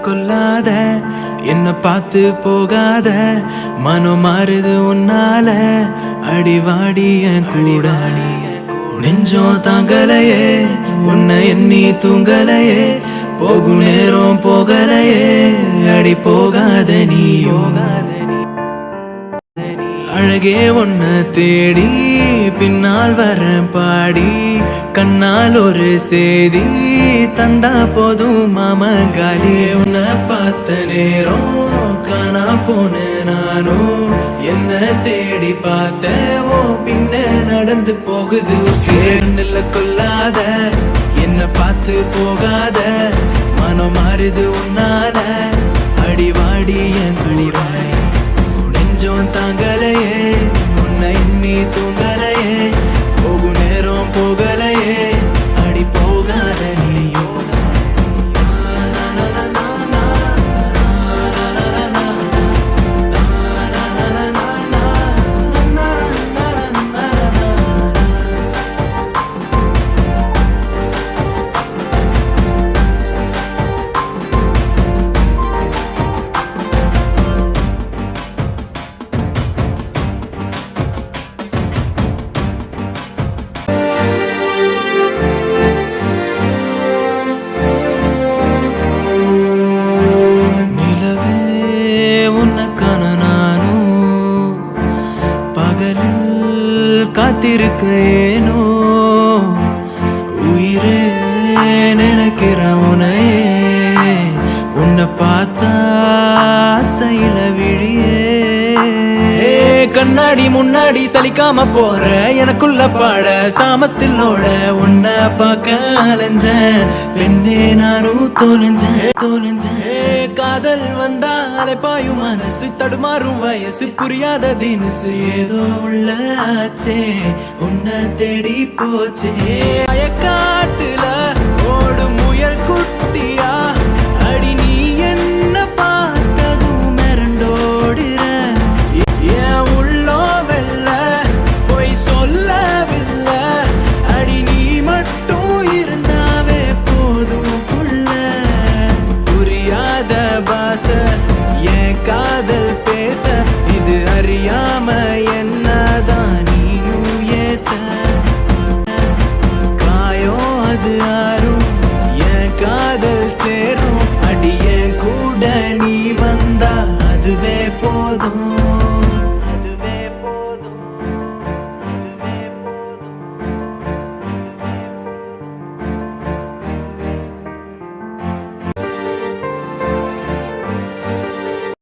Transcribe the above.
கொல்லாத என்ன பார்த்து போகாத மனம் மாறுது உன்னால அடிவாடி என் கூட நெஞ்சம் தாங்கலையே உன்னை எண்ணி தூங்கலையே போகும் நேரம் போகலையே அடி போகாத நீயோகாத அழகே உன்ன தேடி பின்னால் வர பாடி கண்ணால் ஒரு செய்தி தந்தா போதும் மாமங்காலி உன்னை பார்த்த நேரம் காணா போன நானும் என்ன தேடி பார்த்தேவோ பின்ன நடந்து போகுது சேர்நில கொல்லாத என்ன பார்த்து போகாத மனம் மாறுது உன்னால அடிவாடி என் குளிராய் நெஞ்சம் தாங்கலையே உன்னை நீ தூங்கலையே போகும் நேரம் போகலையே அடி போகாத நீயோ காத்திருக்க ஏனோ உயிரே நினைக்கிற உனையே உன்னை பார்த்தா ஆசையில விழியே கண்ணாடி முன்னாடி சலிக்காம போற எனக்குள்ள பாட சாமத்திலோட உன்னை பார்க்க அலைஞ்சேன் பெண்ணே நானும் தோலைஞ்சேன் காதல் வந்தா அலை பாயும் மனசு தடுமாறும் வயசு புரியாத தினசு ஏதோ உள்ள ஆச்சே உன்னை தேடி போச்சே காட்டுல ஓடும்